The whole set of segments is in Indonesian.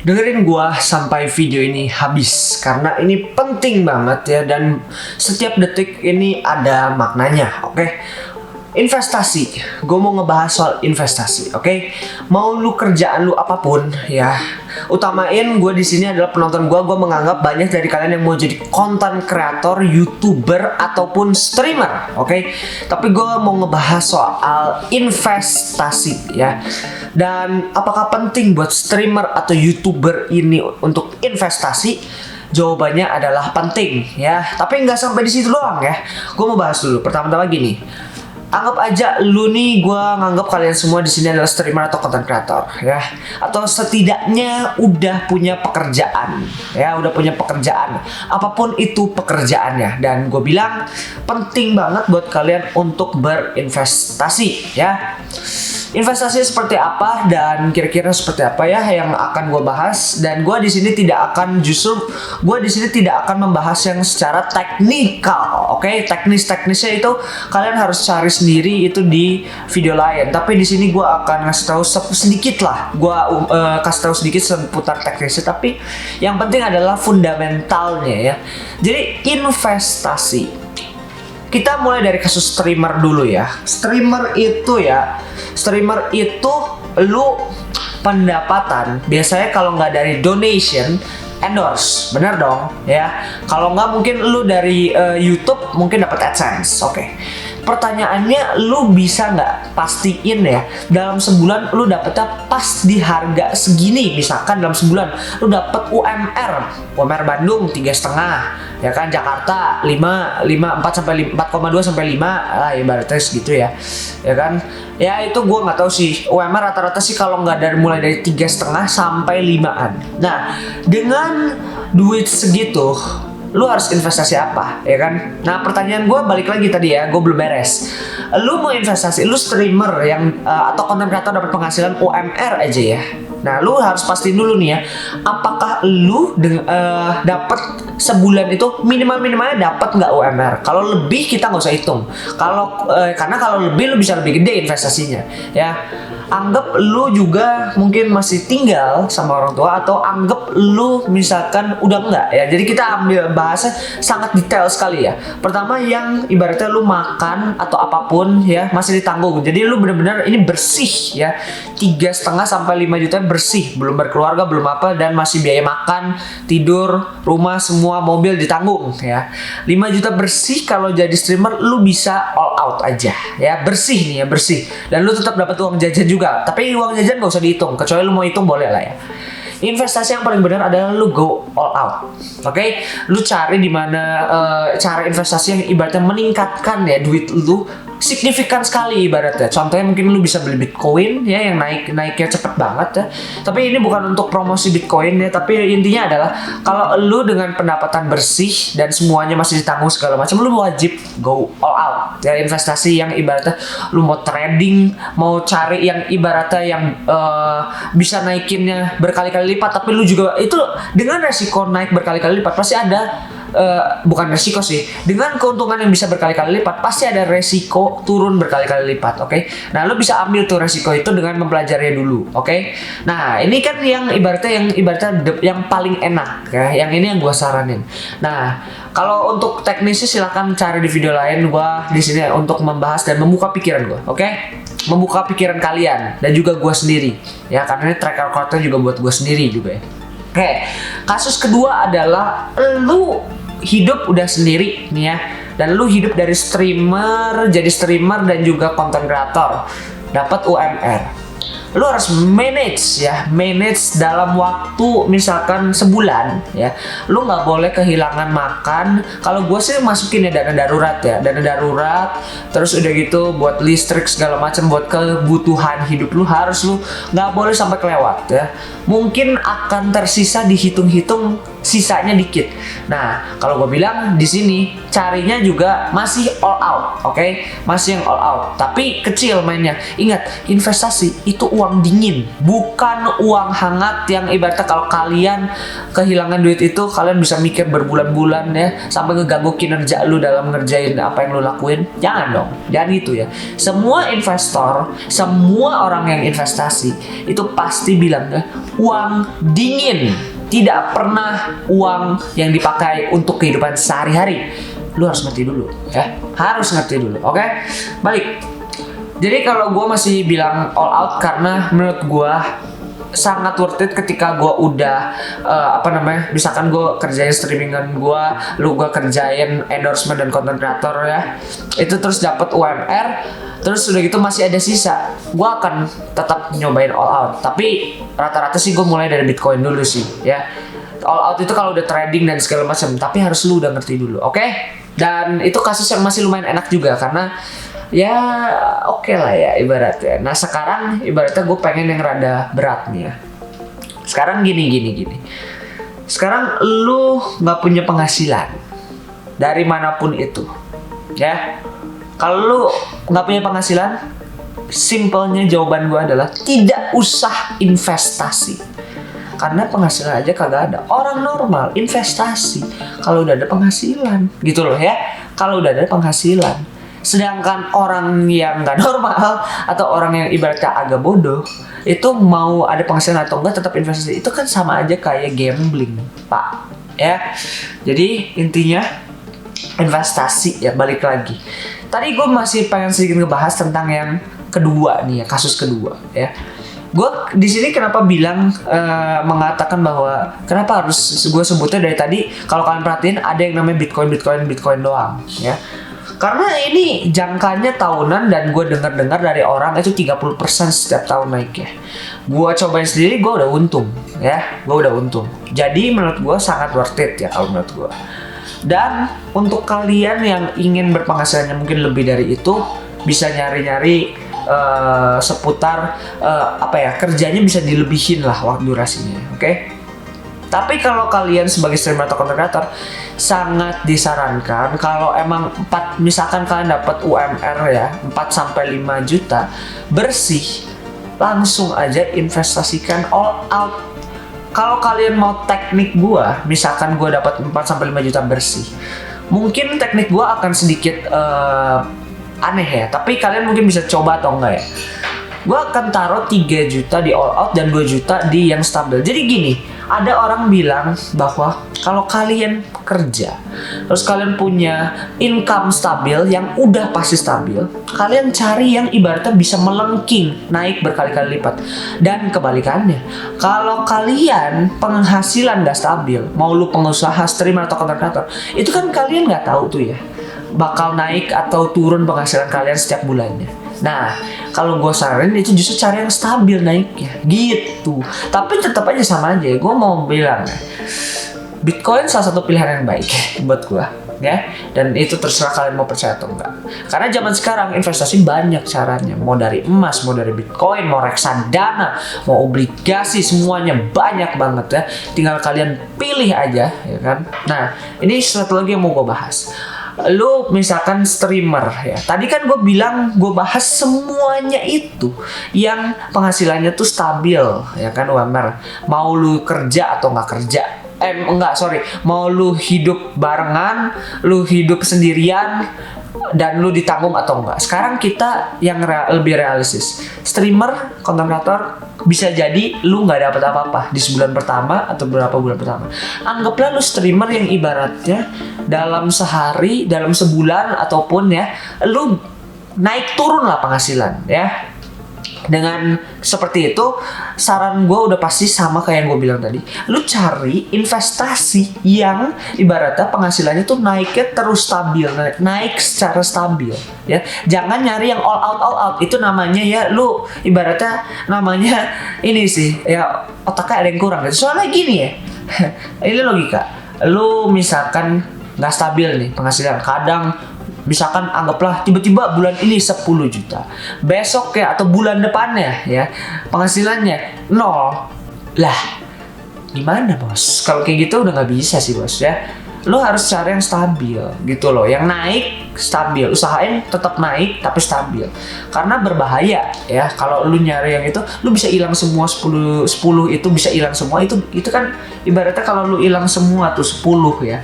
Dengerin gua sampai video ini habis karena ini penting banget ya, dan setiap detik ini ada maknanya, oke? Investasi, gue mau ngebahas soal investasi, oke? Mau lu kerjaan lu apapun ya, utamain gue di sini adalah penonton gue. Gue menganggap banyak dari kalian yang mau jadi content creator, youtuber ataupun streamer, oke? Tapi gue mau ngebahas soal investasi ya. Dan apakah penting buat streamer atau youtuber ini untuk investasi? Jawabannya adalah penting ya. Tapi nggak sampai di situ doang ya. Gue mau bahas dulu. Pertama-tama gini. Anggap aja lu nih, gue nganggap kalian semua di sini adalah streamer atau content creator ya, atau setidaknya udah punya pekerjaan ya, udah punya pekerjaan apapun itu pekerjaannya. Dan gue bilang penting banget buat kalian untuk berinvestasi ya. Investasi seperti apa dan kira-kira seperti apa ya yang akan gue bahas. Dan gue di sini tidak akan membahas yang secara teknikal, oke? Teknisnya itu kalian harus cari sendiri itu di video lain. Tapi di sini gue akan ngasih tahu sedikit lah, kasih tahu sedikit seputar teknisnya. Tapi yang penting adalah fundamentalnya ya. Jadi investasi, kita mulai dari kasus streamer dulu ya. Streamer itu lu pendapatan biasanya kalau nggak dari donation, endorse, bener dong ya. Kalau nggak mungkin lu dari YouTube mungkin dapat AdSense, oke. Pertanyaannya, lu bisa nggak pastiin ya dalam sebulan lu dapetnya pas di harga segini. Misalkan dalam sebulan lu dapet UMR Bandung 3,5 ya kan, Jakarta 4,2 sampai 5 lah ibaratnya segitu ya kan. Ya itu gue nggak tahu sih, UMR rata-rata sih kalau nggak mulai dari 3,5 sampai 5-an. Nah, dengan duit segitu lu harus investasi apa ya kan. Nah, pertanyaan gue balik lagi tadi ya, gue belum beres. Lu mau investasi, lu streamer yang atau content creator dapat penghasilan UMR aja ya. Nah, lu harus pastiin dulu nih ya, apakah lu dapat sebulan itu minimalnya dapat nggak UMR. Kalau lebih kita nggak usah hitung. Karena kalau lebih lu bisa lebih gede investasinya ya. Anggap lu juga mungkin masih tinggal sama orang tua, atau anggap lu misalkan udah enggak ya. Jadi kita ambil bahasa sangat detail sekali ya. Pertama, yang ibaratnya lu makan atau apapun ya masih ditanggung. Jadi lu bener-bener ini bersih ya, 3,5 sampai 5 juta bersih, belum berkeluarga, belum apa, dan masih biaya makan, tidur, rumah, semua, mobil ditanggung ya. 5 juta bersih. Kalau jadi streamer lu bisa all out aja ya, bersih nih ya, bersih. Dan lu tetap dapat uang jajan juga. Tapi uang jajan gak usah dihitung, kecuali lu mau hitung boleh lah ya. Investasi yang paling benar adalah lu go all out, oke? Lu cari di mana cara investasi yang ibaratnya meningkatkan ya duit lu signifikan sekali ibaratnya. Contohnya mungkin lu bisa beli Bitcoin ya, yang naiknya cepet banget ya. Tapi ini bukan untuk promosi Bitcoin ya, tapi intinya adalah kalau lu dengan pendapatan bersih dan semuanya masih ditanggung segala macam, lu wajib go all out ya. Investasi yang ibaratnya lu mau trading, mau cari yang ibaratnya yang bisa naikinnya berkali-kali lipat, tapi lu juga itu dengan resiko naik berkali-kali lipat pasti ada. Bukan resiko sih, dengan keuntungan yang bisa berkali-kali lipat pasti ada resiko turun berkali-kali lipat, oke? Nah, lu bisa ambil tuh resiko itu dengan mempelajarinya dulu, oke? Nah, ini kan yang ibaratnya yang paling enak ya, yang ini yang gua saranin. Nah, kalau untuk teknisnya silakan cari di video lain. Gua di sini untuk membahas dan membuka pikiran gua, oke? Membuka pikiran kalian dan juga gua sendiri ya, karena ini track recordnya juga buat gua sendiri juga ya. Oke, kasus kedua adalah lu hidup udah sendiri nih ya, dan lu hidup dari jadi streamer dan juga content creator, dapat UMR. Lu harus manage dalam waktu misalkan sebulan ya. Lu nggak boleh kehilangan makan. Kalau gue sih masukin ya dana darurat, terus udah gitu buat listrik segala macam, buat kebutuhan hidup lu nggak boleh sampai kelewat ya. Mungkin akan tersisa dihitung-hitung sisanya dikit. Nah, kalau gue bilang di sini carinya juga masih all out, oke? Masih yang all out, tapi kecil mainnya. Ingat, investasi itu uang dingin, bukan uang hangat yang ibaratnya kalau kalian kehilangan duit itu kalian bisa mikir berbulan-bulan ya, sampai ngeganggu kinerja lu dalam ngerjain apa yang lu lakuin. Jangan dong, jangan gitu ya. Semua investor, semua orang yang investasi itu pasti bilang uang dingin, tidak pernah uang yang dipakai untuk kehidupan sehari-hari. Lu harus ngerti dulu ya, harus ngerti dulu. Oke, balik. Jadi kalau gue masih bilang all out karena menurut gue sangat worth it ketika gue udah misalkan gue kerjain streamingan gue, gue kerjain endorsement dan content creator ya, itu terus dapat UMR, terus udah gitu masih ada sisa, gue akan tetap nyobain all out. Tapi rata-rata sih gue mulai dari Bitcoin dulu sih ya. All out itu kalau udah trading dan segala macam, tapi harus lu udah ngerti dulu, oke? Dan itu kasus yang masih lumayan enak juga karena ya oke lah ya ibaratnya. Nah sekarang ibaratnya gue pengen yang rada berat nih ya. Sekarang gini. Sekarang lu nggak punya penghasilan dari manapun itu, ya. Kalau lu nggak punya penghasilan, simpelnya jawaban gue adalah tidak usah investasi. Karena penghasilan aja kagak ada. Orang normal investasi kalau udah ada penghasilan, gitu loh ya. Kalau udah ada penghasilan. Sedangkan orang yang nggak normal atau orang yang ibaratnya agak bodoh itu mau ada penghasilan atau enggak tetap investasi, itu kan sama aja kayak gambling, Pak. Ya, jadi intinya investasi ya, balik lagi. Tadi gue masih pengen sedikit ngebahas tentang yang kedua nih ya, kasus kedua ya. Gue di sini kenapa bilang mengatakan bahwa kenapa harus gue sebutnya dari tadi, kalau kalian perhatiin ada yang namanya Bitcoin doang ya. Karena ini jangkanya tahunan dan gue dengar dari orang itu 30% setiap tahun naik ya. Gue cobain sendiri, gue udah untung ya, Jadi menurut gue sangat worth it ya kalau menurut gue. Dan untuk kalian yang ingin berpenghasilannya mungkin lebih dari itu, bisa nyari-nyari seputar kerjanya bisa dilebihin lah waktu durasinya, oke? Tapi kalau kalian sebagai streamer atau content creator, sangat disarankan kalau emang misalkan kalian dapat UMR ya 4-5 juta bersih, langsung aja investasikan all out. Kalau kalian mau teknik gua, misalkan gua dapat 4-5 juta bersih, mungkin teknik gua akan sedikit aneh ya, tapi kalian mungkin bisa coba atau enggak ya. Gue akan taruh 3 juta di all out dan 2 juta di yang stabil. Jadi gini, ada orang bilang bahwa kalau kalian kerja, terus kalian punya income stabil yang udah pasti stabil, kalian cari yang ibaratnya bisa melengking, naik berkali-kali lipat. Dan kebalikannya, kalau kalian penghasilan gak stabil, mau lu pengusaha, streamer atau content creator, itu kan kalian gak tahu tuh ya, bakal naik atau turun penghasilan kalian setiap bulannya. Nah, kalau gue saranin itu justru cari yang stabil naiknya, gitu. Tapi tetap aja sama aja. Gue mau bilang, Bitcoin salah satu pilihan yang baik buat gue, ya. Dan itu terserah kalian mau percaya atau enggak. Karena zaman sekarang investasi banyak caranya. Mau dari emas, mau dari Bitcoin, mau reksadana, mau obligasi, semuanya banyak banget ya. Tinggal kalian pilih aja, ya kan. Nah, ini satu lagi yang mau gue bahas. Lu misalkan streamer ya, tadi kan gue bilang gue bahas semuanya itu yang penghasilannya tuh stabil ya kan, UMR. Mau lu kerja atau nggak kerja, mau lu hidup barengan, lu hidup sendirian, dan lu ditanggung atau enggak. Sekarang kita yang lebih realistis, streamer, content creator, bisa jadi lu nggak dapat apa-apa di sebulan pertama atau beberapa bulan pertama. Anggaplah lu streamer yang ibaratnya dalam sehari, dalam sebulan ataupun ya, lu naik turun lah penghasilan ya. Dengan seperti itu, saran gue udah pasti sama kayak yang gue bilang tadi. Lu cari investasi yang ibaratnya penghasilannya tuh naiknya terus stabil, naik secara stabil ya. Jangan nyari yang all out. Itu namanya ya, lu ibaratnya namanya ini sih ya, otaknya ada yang kurang gitu. Soalnya gini ya, ini logika. Lu misalkan nggak stabil nih penghasilan, kadang misalkan anggaplah tiba-tiba bulan ini 10 juta, besok ya atau bulan depannya ya penghasilannya 0 lah, gimana bos? Kalau kayak gitu udah nggak bisa sih bos ya. lu harus cari yang stabil gitu loh, yang naik stabil, usahain tetap naik tapi stabil, karena berbahaya ya kalau lu nyari yang itu, lu bisa hilang semua 10 itu bisa hilang semua, itu kan ibaratnya kalau lu hilang semua tuh 10 ya,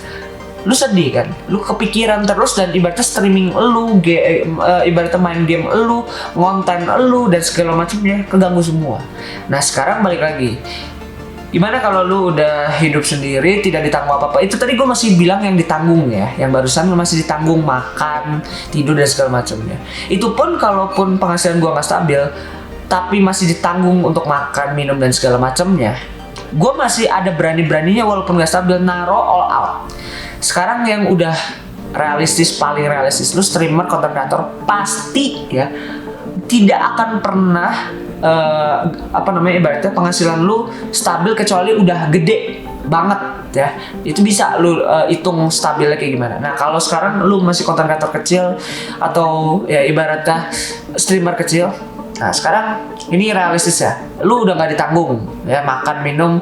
lu sedih kan, lu kepikiran terus, dan ibaratnya streaming lu, ibaratnya main game lu, ngonten lu dan segala macamnya keganggu semua. Nah sekarang balik lagi, gimana kalau lu udah hidup sendiri tidak ditanggung apa-apa? Itu tadi gue masih bilang yang ditanggung ya, yang barusan masih ditanggung makan, tidur dan segala macamnya. Itu pun kalaupun penghasilan gue nggak stabil, tapi masih ditanggung untuk makan, minum dan segala macamnya, gue masih ada berani-beraninya walaupun nggak stabil naro all out. Sekarang yang udah realistis, paling realistis, lu streamer, content creator pasti ya tidak akan pernah ibaratnya penghasilan lu stabil kecuali udah gede banget ya, itu bisa lu hitung stabilnya kayak gimana. Nah kalau sekarang lu masih content creator kecil atau ya ibaratnya streamer kecil, nah sekarang ini realistis ya, lu udah nggak ditanggung ya, makan minum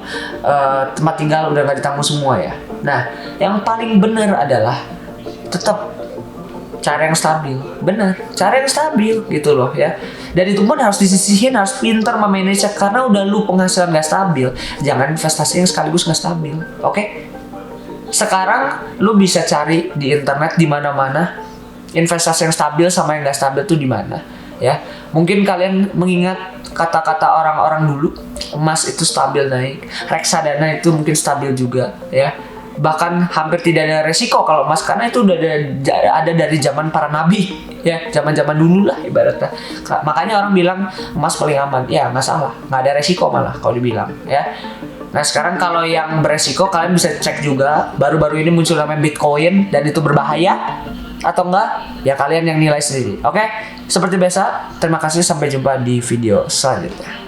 tempat tinggal udah nggak ditanggung semua ya. Nah yang paling benar adalah tetap cari yang stabil, bener, cari yang stabil gitu loh ya. Dan itu pun harus disisihin, harus pintar memanage, karena udah lu penghasilan gak stabil, jangan investasi yang sekaligus gak stabil, oke? Sekarang lu bisa cari di internet di mana-mana investasi yang stabil sama yang gak stabil tuh di mana ya. Mungkin kalian mengingat kata-kata orang-orang dulu, emas itu stabil naik, reksadana itu mungkin stabil juga ya. Bahkan hampir tidak ada resiko kalau emas, karena itu udah ada dari zaman para nabi ya, zaman-zaman dulu lah ibaratnya. Makanya orang bilang emas paling aman, ya nggak salah, nggak ada resiko malah kalau dibilang ya. Nah sekarang kalau yang beresiko, kalian bisa cek juga, baru-baru ini muncul namanya Bitcoin dan itu berbahaya atau enggak ya, kalian yang nilai sendiri. Oke, seperti biasa, terima kasih, sampai jumpa di video selanjutnya.